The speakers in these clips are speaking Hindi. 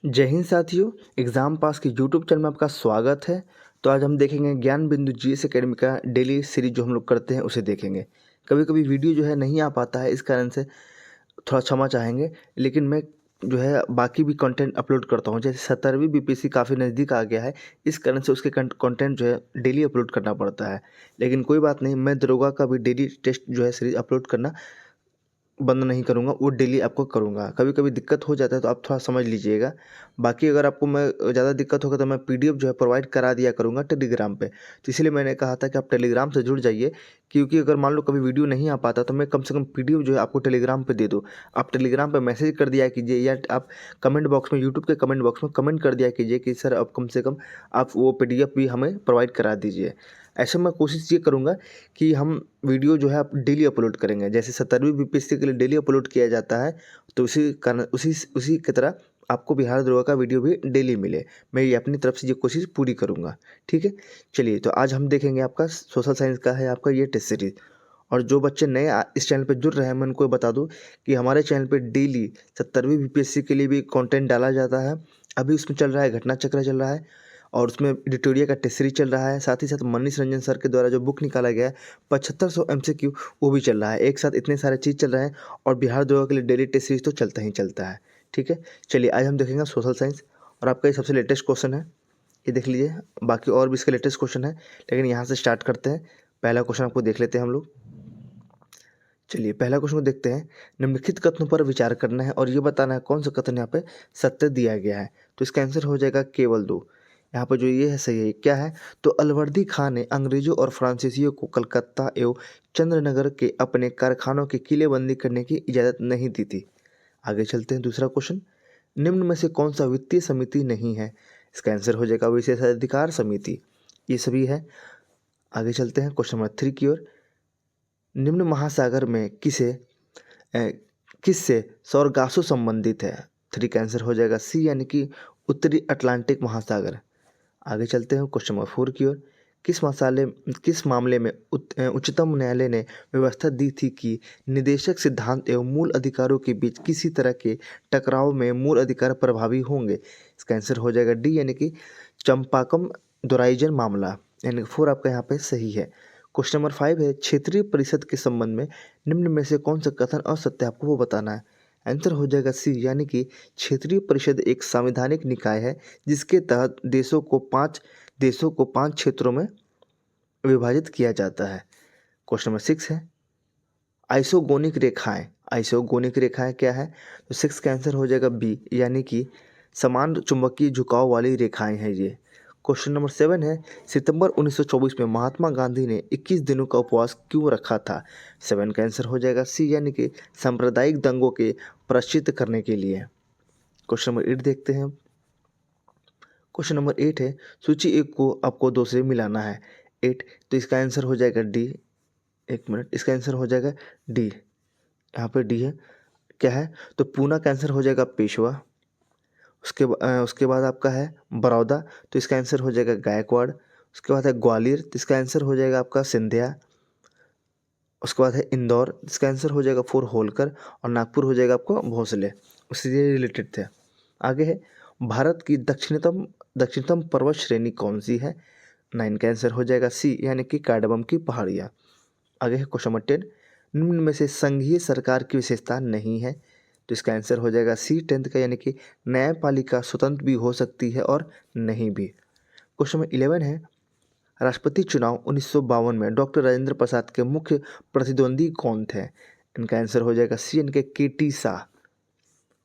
जय हिंद साथियों, एग्ज़ाम पास के यूट्यूब चैनल में आपका स्वागत है। तो आज हम देखेंगे ज्ञान बिंदु जीएस एकेडमी का डेली सीरीज जो हम लोग करते हैं उसे देखेंगे। कभी कभी वीडियो जो है नहीं आ पाता है, इस कारण से थोड़ा क्षमा चाहेंगे। लेकिन मैं जो है बाकी भी कंटेंट अपलोड करता हूँ। जैसे 17वीं बीपीएससी काफ़ी नज़दीक आ गया है, इस कारण से उसके कंटेंट जो है डेली अपलोड करना पड़ता है। लेकिन कोई बात नहीं, मैं दरोगा का भी डेली टेस्ट जो है सीरीज अपलोड करना बंद नहीं करूँगा, वो डेली आपको करूँगा। कभी कभी दिक्कत हो जाता है तो आप थोड़ा समझ लीजिएगा। बाकी अगर आपको मैं ज़्यादा दिक्कत होगा तो मैं पीडीएफ जो है प्रोवाइड करा दिया करूँगा टेलीग्राम पे। तो इसलिए मैंने कहा था कि आप टेलीग्राम से जुड़ जाइए, क्योंकि अगर मान लो कभी वीडियो नहीं आ पाता तो मैं कम से कम पीडीएफ जो है आपको टेलीग्राम पे दे दूँ। आप टेलीग्राम पे मैसेज कर दिया कीजिए, या आप कमेंट बॉक्स में, यूट्यूब के कमेंट बॉक्स में कमेंट कर दिया कीजिए कि सर अब कम से कम आप वो पीडीएफ भी हमें प्रोवाइड करा दीजिए। ऐसे मैं कोशिश ये करूँगा कि हम वीडियो जो है आप डेली अपलोड करेंगे। जैसे 17वीं बीपीएससी के लिए डेली अपलोड किया जाता है, तो उसी कारण उसी की तरह आपको बिहार दरोगा का वीडियो भी डेली मिले। मैं ये अपनी तरफ से ये कोशिश पूरी करूँगा, ठीक है। चलिए, तो आज हम देखेंगे आपका सोशल साइंस का है आपका ये टेस्ट सीरीज। और जो बच्चे नए इस चैनल पे जुड़ रहे हैं, मैं उनको बता दूं कि हमारे चैनल पे डेली 17वीं बीपीएससी के लिए भी कंटेंट डाला जाता है। अभी उसमें चल रहा है घटना चक्र चल रहा है, और उसमें एडिटोरियल का टेस्ट सीरीज चल रहा है। साथ ही साथ मनीष रंजन सर के द्वारा जो बुक निकाला गया है 7500 एमसीक्यू, वो भी चल रहा है। एक साथ इतने सारे चीज़ चल रहे हैं, और बिहार दरोगा के लिए डेली टेस्ट सीरीज तो चलता ही चलता है, ठीक है। चलिए, आज हम देखेंगे सोशल साइंस, और आपका ये सबसे लेटेस्ट क्वेश्चन है, ये देख लीजिए। बाकी और भी इसके लेटेस्ट क्वेश्चन है, लेकिन यहाँ से स्टार्ट करते हैं। पहला क्वेश्चन आपको देख लेते हैं हम लोग। चलिए, पहला क्वेश्चन को देखते हैं। निम्नलिखित कथनों पर विचार करना है और ये बताना है कौन सा कथन यहाँ पे सत्य दिया गया है। तो इसका आंसर हो जाएगा केवल दो। यहाँ पर जो ये है सही है, क्या है? तो अलवर्दी खां ने अंग्रेजों और फ्रांसीसियों को कलकत्ता एवं चंद्रनगर के अपने कारखानों की किलेबंदी करने की इजाज़त नहीं दी थी। आगे चलते हैं, दूसरा क्वेश्चन। निम्न में से कौन सा वित्तीय समिति नहीं है? इसका आंसर हो जाएगा विशेषाधिकार समिति। ये सभी है। आगे चलते हैं क्वेश्चन नंबर 3 की ओर। निम्न महासागर में किससे सौरगासो संबंधित है? 3 का आंसर हो जाएगा सी, यानी कि उत्तरी अटलांटिक महासागर। आगे चलते हैं क्वेश्चन नंबर 4 की ओर। किस मामले में उच्चतम न्यायालय ने व्यवस्था दी थी कि निदेशक सिद्धांत एवं मूल अधिकारों के बीच किसी तरह के टकराव में मूल अधिकार प्रभावी होंगे? इसका आंसर हो जाएगा डी, यानी कि चंपाकम दोराइजन मामला, यानी कि 4 आपका यहाँ पे सही है। क्वेश्चन नंबर 5 है, क्षेत्रीय परिषद के संबंध में निम्न में से कौन सा कथन असत्य है, आपको वो बताना है। आंसर हो जाएगा सी, यानी कि क्षेत्रीय परिषद एक संवैधानिक निकाय है जिसके तहत देशों को पांच क्षेत्रों में विभाजित किया जाता है। क्वेश्चन नंबर 6 है, आइसोगोनिक रेखाएं। आइसोगोनिक रेखाएं क्या है? तो 6 का आंसर हो जाएगा बी, यानी कि समान चुंबकीय झुकाव वाली रेखाएं हैं ये। क्वेश्चन नंबर 7 है, सितंबर 1924 में महात्मा गांधी ने 21 दिनों का उपवास क्यों रखा था? 7 का आंसर हो जाएगा सी, यानी कि सांप्रदायिक दंगों के प्रायश्चित करने के लिए। क्वेश्चन नंबर 8 देखते हैं। क्वेश्चन नंबर 8 है, सूची 1 को आपको 2 से मिलाना है। 8, तो इसका आंसर हो जाएगा डी। एक मिनट, इसका आंसर हो जाएगा डी। यहाँ पे डी है, क्या है? तो पूना का आंसर हो जाएगा पेशवा। उसके बाद आपका है बड़ौदा, तो इसका आंसर हो जाएगा गायकवाड़। उसके बाद है ग्वालियर, तो इसका आंसर हो जाएगा आपका सिंधिया। उसके बाद है इंदौर, इसका आंसर हो जाएगा 4 होलकर। और नागपुर हो जाएगा आपको भोसले, उससे रिलेटेड थे। आगे है, भारत की दक्षिणतम पर्वत श्रेणी कौन सी है? 9 का आंसर हो जाएगा सी, यानी कि कार्डमम की पहाड़ियाँ। आगे है क्वेश्चन नंबर 10, निम्न में से संघीय सरकार की विशेषता नहीं है? तो इसका आंसर हो जाएगा सी, 10th का, यानी कि न्यायपालिका स्वतंत्र भी हो सकती है और नहीं भी। क्वेश्चन नंबर 11 है, राष्ट्रपति चुनाव 1952 में डॉक्टर राजेंद्र प्रसाद के मुख्य प्रतिद्वंदी कौन थे? इनका आंसर हो जाएगा सी, यानी कि केटी शाह।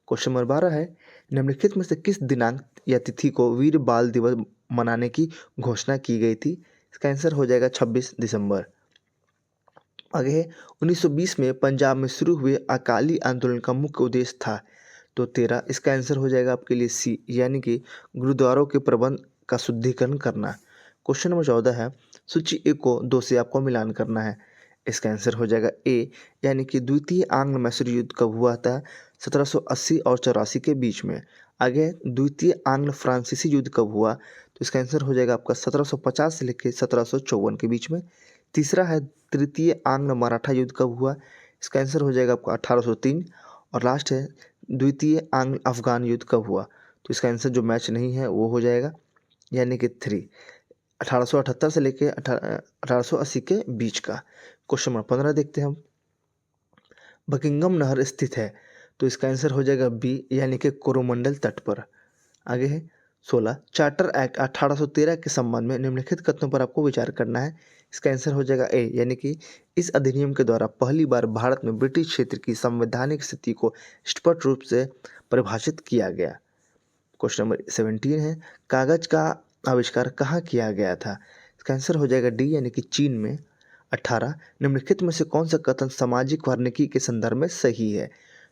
क्वेश्चन नंबर 12 है, निम्नलिखित में से किस दिनांक या तिथि को वीर बाल दिवस मनाने की घोषणा की गई थी? इसका आंसर हो जाएगा 26 दिसंबर। आगे है, 1920 में पंजाब में शुरू हुए अकाली आंदोलन का मुख्य उद्देश्य था? तो 13, इसका आंसर हो जाएगा आपके लिए सी, यानी कि गुरुद्वारों के प्रबंध का शुद्धिकरण करना। क्वेश्चन नंबर 14 है, सूची 1 को 2 से आपको मिलान करना है। इसका आंसर हो जाएगा ए, यानी कि द्वितीय आंग्ल मैसूर युद्ध कब हुआ था? 1780 और 84 के बीच में। आगे, द्वितीय आंग्ल फ्रांसीसी युद्ध कब हुआ? तो इसका आंसर हो जाएगा आपका 1750 से लेकर 1754 के बीच में। तीसरा है, तृतीय आंग्ल मराठा युद्ध कब हुआ? इसका आंसर हो जाएगा आपका 1803। और लास्ट है, द्वितीय आंग्ल अफगान युद्ध कब हुआ? तो इसका आंसर जो मैच नहीं है वो हो जाएगा, यानी कि 3, 1878 से लेके 1880 के बीच का। क्वेश्चन नंबर 15 देखते हैं हम। बकिंगम नहर स्थित है, तो इसका आंसर हो जाएगा बी, यानी कि कोरोमंडल तट पर। आगे है 16, चार्टर एक्ट 1813 के संबंध में निम्नलिखित कथनों पर आपको विचार करना है। इसका आंसर हो जाएगा ए, यानी कि इस अधिनियम के द्वारा पहली बार भारत में ब्रिटिश क्षेत्र की संवैधानिक स्थिति को स्पष्ट रूप से परिभाषित किया गया। क्वेश्चन नंबर 17 है, कागज का आविष्कार कहाँ किया गया था? इसका आंसर हो जाएगा डी, यानी कि चीन में। 18, निम्नलिखित में से कौन सा कथन सामाजिक वानिकी के संदर्भ में सही है?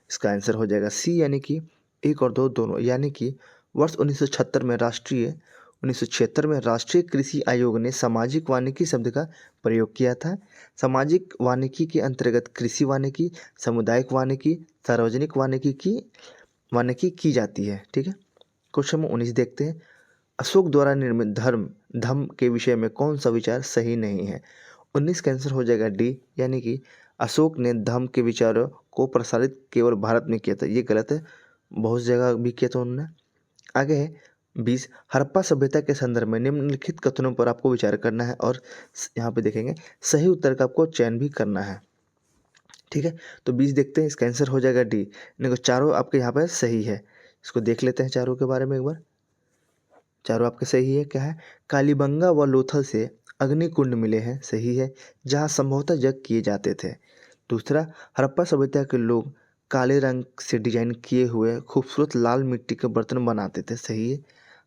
इसका आंसर हो जाएगा सी, यानी कि 1 और 2 दोनों, यानी कि वर्ष 1976 में राष्ट्रीय कृषि आयोग ने सामाजिक वानिकी शब्द का प्रयोग किया था। सामाजिक वानिकी के अंतर्गत कृषि वानिकी, सामुदायिक वानिकी, सार्वजनिक वानिकी की जाती है। ठीक है। क्वेश्चन नंबर 19 देखते हैं। अशोक द्वारा निर्मित धम्म के विषय में कौन सा विचार सही नहीं है? 19 का आंसर हो जाएगा डी, यानी कि अशोक ने धम्म के विचारों को प्रसारित केवल भारत में किया था। ये गलत है, बहुत जगह भी किया था उन्होंने। आगे है 20, हड़प्पा सभ्यता के संदर्भ में निम्नलिखित कथनों पर आपको विचार करना है और यहाँ पे देखेंगे सही उत्तर का आपको चयन भी करना है। ठीक है, तो 20 देखते हैं। इसका आंसर हो जाएगा डी, देखो चारों आपके यहाँ पे सही है। इसको देख लेते हैं चारों के बारे में एक बार। चारों आपके सही है। क्या है? कालीबंगा व लोथल से अग्निकुंड मिले हैं, सही है, जहाँ संभवतः यज्ञ किए जाते थे। दूसरा, हड़प्पा सभ्यता के लोग काले रंग से डिजाइन किए हुए खूबसूरत लाल मिट्टी के बर्तन बनाते थे, सही है।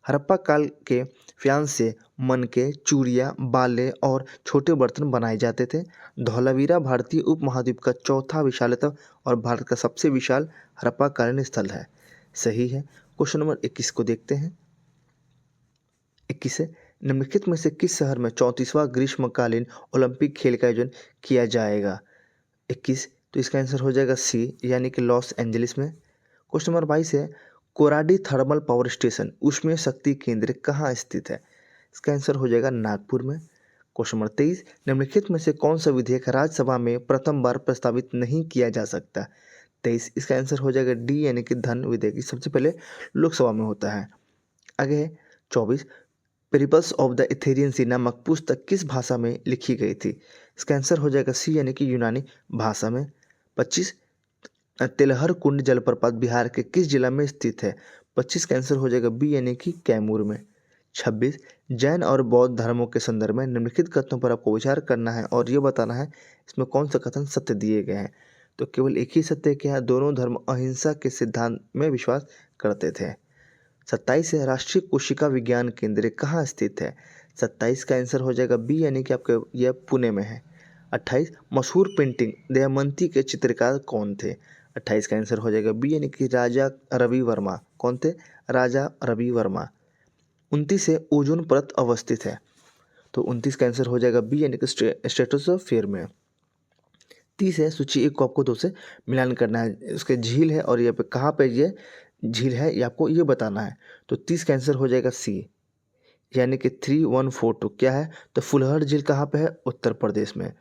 हड़प्पा काल के फ्यान से मनके, चूड़ियाँ, बाले और छोटे बर्तन बनाए जाते थे। धौलावीरा भारतीय उपमहाद्वीप का चौथा विशालतम और भारत का सबसे विशाल हड़प्पाकालीन स्थल है, सही है। क्वेश्चन नंबर 21 को देखते हैं। 21 है, निम्नलिखित में से किस शहर में 34वां ग्रीष्मकालीन ओलंपिक खेल का आयोजन किया जाएगा? 21, तो इसका आंसर हो जाएगा सी, यानी कि लॉस एंजलिस में। क्वेश्चन नंबर 22 है, कोराडी थर्मल पावर स्टेशन ऊष्मीय शक्ति केंद्र कहाँ स्थित है? इसका आंसर हो जाएगा नागपुर में। क्वेश्चन नंबर 23, निम्नलिखित में से कौन सा विधेयक राज्यसभा में प्रथम बार प्रस्तावित नहीं किया जा सकता? 23, इसका आंसर हो जाएगा डी, यानी कि धन विधेयक सबसे पहले लोकसभा में होता है। आगे है 24, पेरिपल्स ऑफ द एथेरियन सी नामक पुस्तक किस भाषा में लिखी गई थी? इसका आंसर हो जाएगा सी, यानी कि यूनानी भाषा में। 25, तिलहर कुंड जलप्रपात बिहार के किस जिला में स्थित है? 25 का आंसर हो जाएगा बी, यानी कि कैमूर में। 26, जैन और बौद्ध धर्मों के संदर्भ में निम्नलिखित कथनों पर आपको विचार करना है और ये बताना है इसमें कौन सा कथन सत्य दिए गए हैं। तो केवल एक ही सत्य क्या है? दोनों धर्म अहिंसा के सिद्धांत में विश्वास करते थे। 27 है, राष्ट्रीय कोशिका विज्ञान केंद्र कहाँ स्थित है? 27 का आंसर हो जाएगा बी, यानी कि आपके यह पुणे में है। 28, मशहूर पेंटिंग दमयंती के चित्रकार कौन थे? 28 का आंसर हो जाएगा बी, यानी कि राजा रवि वर्मा। कौन थे? राजा रवि वर्मा। 29 से ओजोन परत अवस्थित है, तो 29 का आंसर हो जाएगा बी, यानी कि स्ट्रेटोस्फीयर में। 30 है, सूची 1 को आपको 2 से मिलान करना है। उसके झील है और ये पे कहाँ पे ये झील है ये आपको ये बताना है। तो 30 का आंसर हो जाएगा सी, यानी कि 3142। क्या है? तो फुलहर झील कहाँ पे है? उत्तर प्रदेश में।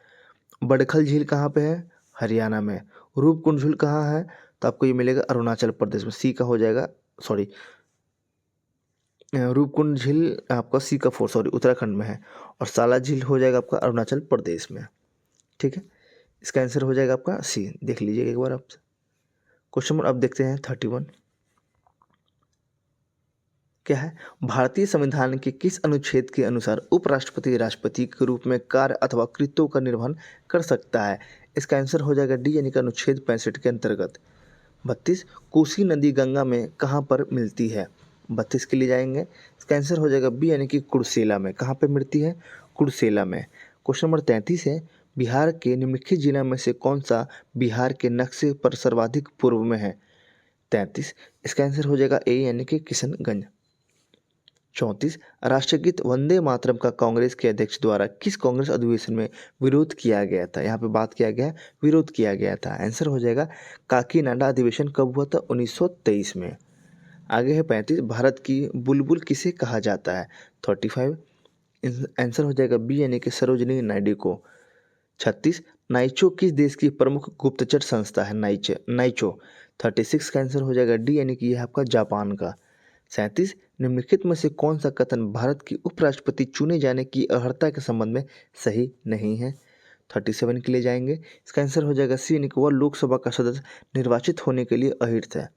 बड़खल झील कहाँ पे है? हरियाणा में। रूपकुंड झील कहाँ है? तो आपको ये मिलेगा अरुणाचल प्रदेश में। सी का हो जाएगा, सॉरी, रूपकुंड झील आपका सी का 4 सॉरी उत्तराखंड में है और साला झील हो जाएगा आपका अरुणाचल प्रदेश में। ठीक है, इसका आंसर हो जाएगा आपका सी। देख लीजिएगा एक बार आप। क्वेश्चन नंबर अब देखते हैं 31। क्या है? भारतीय संविधान के किस अनुच्छेद के अनुसार उपराष्ट्रपति राष्ट्रपति के रूप में कार्य अथवा कृत्यों का निर्वहन कर सकता है? इसका आंसर हो जाएगा डी, यानी कि अनुच्छेद 65 के अंतर्गत। 32, कोसी नदी गंगा में कहाँ पर मिलती है? 32 के लिए जाएंगे। इसका आंसर हो जाएगा बी, यानी कि कुर्सेला में। कहाँ पे मिलती है? कुर्सेला में। क्वेश्चन नंबर 33 है, बिहार के निम्नलिखित जिला में से कौन सा बिहार के नक्शे पर सर्वाधिक पूर्व में है? 33, इसका आंसर हो जाएगा ए, यानी कि किशनगंज। 34, राष्ट्रीय गीत वंदे मातरम का कांग्रेस के अध्यक्ष द्वारा किस कांग्रेस अधिवेशन में विरोध किया गया था? यहाँ पे बात किया गया, विरोध किया गया था। आंसर हो जाएगा काकीनाडा अधिवेशन कब हुआ था? 1923 में। आगे है 35, भारत की बुलबुल किसे कहा जाता है? 35, आंसर हो जाएगा बी, यानी कि सरोजिनी नायडू को। 36, नाइचो किस देश की प्रमुख गुप्तचर संस्था है? नाइचो। 36 का आंसर हो जाएगा डी, यानी कि यह आपका जापान का। 37, निम्नलिखित में से कौन सा कथन भारत की उपराष्ट्रपति चुने जाने की अर्हता के संबंध में सही नहीं है? 37 के लिए जाएंगे, इसका आंसर हो जाएगा सी, यानी कि वह लोकसभा का सदस्य निर्वाचित होने के लिए अहिर्थ है।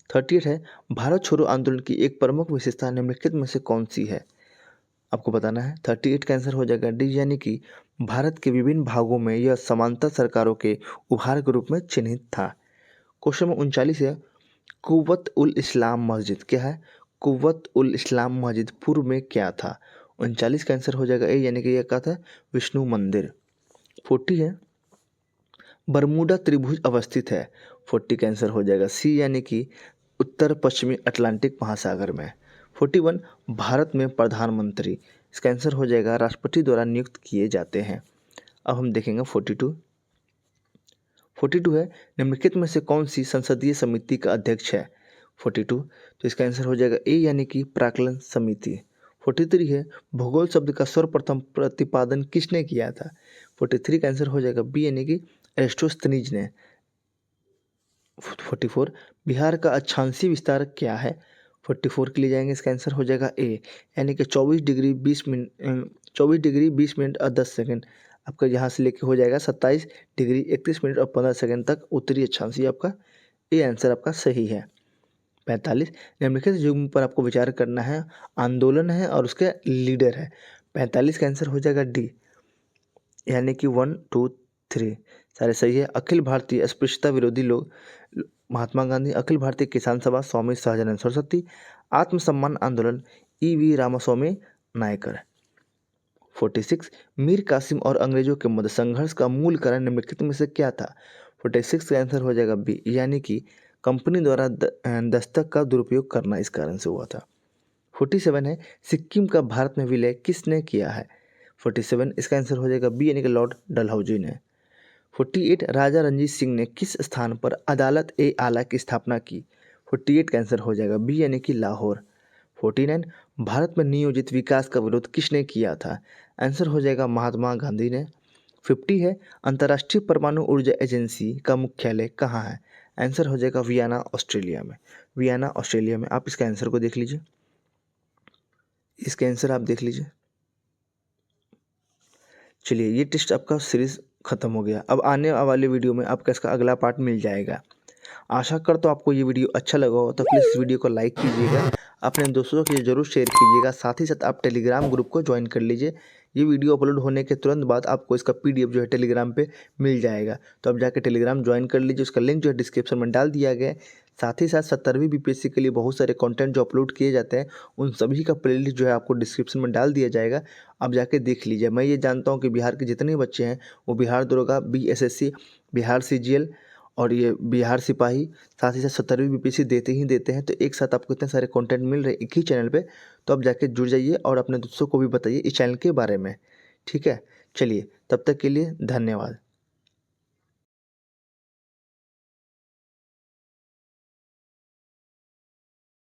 38 है, भारत छोड़ो आंदोलन की एक प्रमुख विशेषता निम्नलिखित में से कौन सी है? आपको बताना है। 38 का आंसर हो जाएगा डी, यानी कि भारत के विभिन्न भागों में यह समांतर सरकारों के उभार के रूप में चिन्हित था। क्वेश्चन नंबर 39 है, कुव्वत उल इस्लाम मस्जिद क्या है? कुव्वत उल इस्लाम मस्जिद पूर्व में क्या था? 39 का आंसर हो जाएगा ए, यानी कि यह क्या था? विष्णु मंदिर। 40 है, बरमूडा त्रिभुज अवस्थित है। 40 का आंसर हो जाएगा सी, यानी कि उत्तर पश्चिमी अटलांटिक महासागर में। 41, भारत में प्रधानमंत्री, इसका आंसर हो जाएगा राष्ट्रपति द्वारा नियुक्त किए जाते हैं। अब हम देखेंगे 42 है, निम्नलिखित में से कौन सी संसदीय समिति का अध्यक्ष है? 42, तो इसका आंसर हो जाएगा ए, यानी कि प्राक्कलन समिति। 43 है, भूगोल शब्द का सर्वप्रथम प्रतिपादन किसने किया था? 43 का आंसर हो जाएगा बी, यानी कि एरिस्टोस्थनीज ने। 44, बिहार का अक्षांशीय विस्तार क्या है? 44 के लिए जाएंगे, इसका आंसर हो जाएगा ए, यानी कि 24 डिग्री 20 मिनट और 10 सेकंड। आपका यहाँ से लेके हो जाएगा 27 डिग्री 31 मिनट और 15 सेकंड तक उत्तरी अक्षांशीय। आपका ए आंसर आपका सही है। 45, निम्नलिखित युग्म पर आपको विचार करना है, आंदोलन है और उसके लीडर है। 45 का आंसर हो जाएगा डी, यानी कि 1 2 3 सारे सही है। अखिल भारतीय अस्पृश्यता विरोधी लोग महात्मा गांधी, अखिल भारतीय किसान सभा स्वामी सहजानंद सरस्वती, आत्मसम्मान आंदोलन ई.वी. रामास्वामी नायकर। 46, मीर कासिम और अंग्रेजों के मध्य संघर्ष का मूल कारण निम्नलिखित में से क्या था? 46 का आंसर हो जाएगा बी, यानी कि कंपनी द्वारा दस्तक का दुरुपयोग करना इस कारण से हुआ था। 47 है, सिक्किम का भारत में विलय किसने किया है? 47, इसका आंसर हो जाएगा बी, यानी कि लॉर्ड डलहौजी ने। 48, राजा रणजीत सिंह ने किस स्थान पर अदालत ए आला की स्थापना की? 48 का आंसर हो जाएगा बी, यानी कि लाहौर। 49, भारत में नियोजित विकास का विरोध किसने किया था? आंसर हो जाएगा महात्मा गांधी ने। 50 है, अंतर्राष्ट्रीय परमाणु ऊर्जा एजेंसी का मुख्यालय कहाँ है? आंसर हो जाएगा वियना ऑस्ट्रेलिया में। वियना ऑस्ट्रेलिया में। आप इसके आंसर को देख लीजिए, इसका आंसर आप देख लीजिए। चलिए, ये टेस्ट आपका सीरीज खत्म हो गया। अब आने वाले वीडियो में आपका इसका अगला पार्ट मिल जाएगा। आशा करता हूँ आपको ये वीडियो अच्छा लगा हो, तो प्लीज़ इस वीडियो को लाइक कीजिएगा, अपने दोस्तों के लिए ज़रूर शेयर कीजिएगा। साथ ही साथ आप टेलीग्राम ग्रुप को ज्वाइन कर लीजिए। ये वीडियो अपलोड होने के तुरंत बाद आपको इसका PDF जो है टेलीग्राम पे मिल जाएगा, तो आप जाकर टेलीग्राम ज्वाइन कर लीजिए। उसका लिंक जो है डिस्क्रिप्शन में डाल दिया गया है। साथ ही साथ 70वीं BPSC के लिए बहुत सारे कंटेंट जो अपलोड किए जाते हैं, उन सभी का प्लेलिस्ट जो है आपको डिस्क्रिप्शन में डाल दिया जाएगा, आप जाके देख लीजिए। मैं ये जानता हूँ कि बिहार के जितने बच्चे हैं वो बिहार दरोगा, BSSC, बिहार CGL और ये बिहार सिपाही, साथ ही साथ 70वीं BPSC देते ही देते हैं। तो एक साथ आपको इतने सारे कंटेंट मिल रहे हैं एक ही चैनल पे, तो आप जाके जुड़ जाइए और अपने दोस्तों को भी बताइए इस चैनल के बारे में। ठीक है, चलिए, तब तक के लिए धन्यवाद।